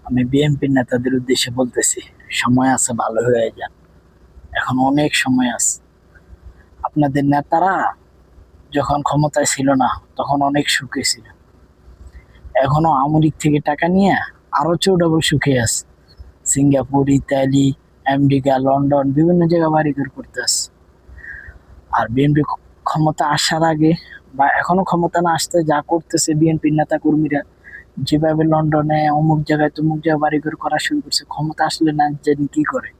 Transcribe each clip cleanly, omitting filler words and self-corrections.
আমি বিএনপির নেতাদের উদ্দেশ্যে বলতেছি, সময় আছে, ভালো হয়ে যান। এখন অনেক সময় আছে। আপনাদের নেতারা যখন ক্ষমতায় ছিল না তখন অনেক সুখে ছিল। এখনো আওয়ামী লীগ থেকে টাকা নিয়ে আরো চৌডাবল সুখে আছে। সিঙ্গাপুর, ইতালি, আমেরিকা, লন্ডন বিভিন্ন জায়গায় বাড়িঘর করতে আছে। আর বিএনপি ক্ষমতা আসার আগে বা এখনো ক্ষমতা না আসতে যা করতেছে বিএনপির নেতা কর্মীরা, যেভাবে লন্ডনে অমুক জায়গায় তমুক জায়গায় বাড়িঘর করা শুরু করছে, ক্ষমতা আসলে না জানি কি করে।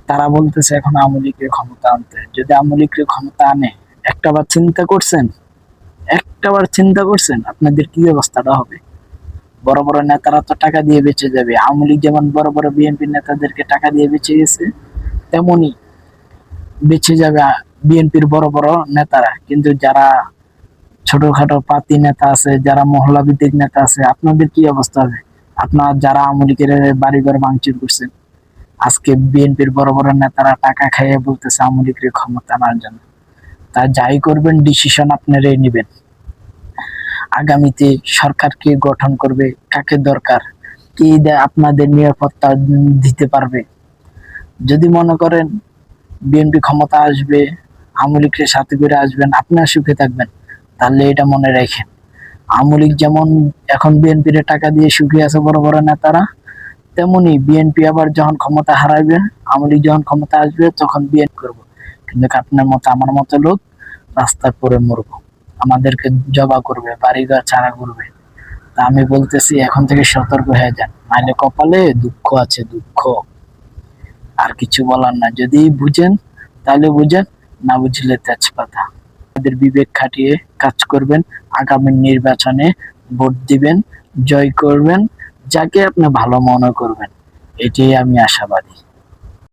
তারা বলতেছে এখন আওয়ামী লীগের ক্ষমতা আনতে। যদি আওয়ামী লীগের ক্ষমতা আনে, একটাবার চিন্তা করছেন আপনাদের কি অবস্থাটা হবে? বড় বড় নেতারা তো টাকা দিয়ে বেঁচে যাবে। আওয়ামী লীগ যেমন বড় বড় বিএনপির নেতাদেরকে টাকা দিয়ে বেঁচে গেছে, তেমনি বেঁচে যাবে বিএনপির বড় বড় নেতারা। কিন্তু যারা ছোটখাটো পাতি নেতা আছে, যারা মহল্লা ভিত্তিক নেতা আছে, আপনাদের কি অবস্থা হবে? আপনার যারা আওয়ামী লীগের বাড়িঘর ভাঙচুর করছেন, আজকে বিএনপির বড় বড় নেতারা টাকা খাইয়ে বলতেছে আওয়ামী লীগের ক্ষমতা আনার জন্য। তা যাই করবেন, ডিসিশন আপনারাই নেবেন। আগামীতে সরকার কে গঠন করবে, কাকে দরকার, কে আপনাদের নিরাপত্তা দিতে পারবে। যদি মনে করেন বিএনপি ক্ষমতা আসবে, আওয়ামী লীগের সাথে করে আসবেন, আপনারা সুখে থাকবেন, তাহলে এটা মনে রাখেন, আওয়ামী লীগ যেমন এখন বিএনপির টাকা দিয়ে সুখে আছে বড় বড় নেতারা, তেমনি বিএনপি আবার যখন ক্ষমতা হারাবে, আওয়ামী লীগ যখন ক্ষমতা আসবে, তখন বিএনপি করবো। কিন্তু আপনার মতো আমার মতো লোক রাস্তায় পড়ে মরবো, আমাদেরকে জবা করবে, বাড়িঘর ছাড়া করবে। তা আমি বলতেছি এখন থেকে সতর্ক হয়ে যান, নাহলে কপালে দুঃখ আছে, দুঃখ। আর কিছু বলার না। যদি বুঝেন তাহলে বুঝেন, না বুঝলে তেজপাতা। আমাদের বিবেক খাটিয়ে কাজ করবেন, আগামী নির্বাচনে ভোট দিবেন, জয় করবেন যাকে আপনি ভালো মনে করবেন। এটাই আমি আশাবাদী।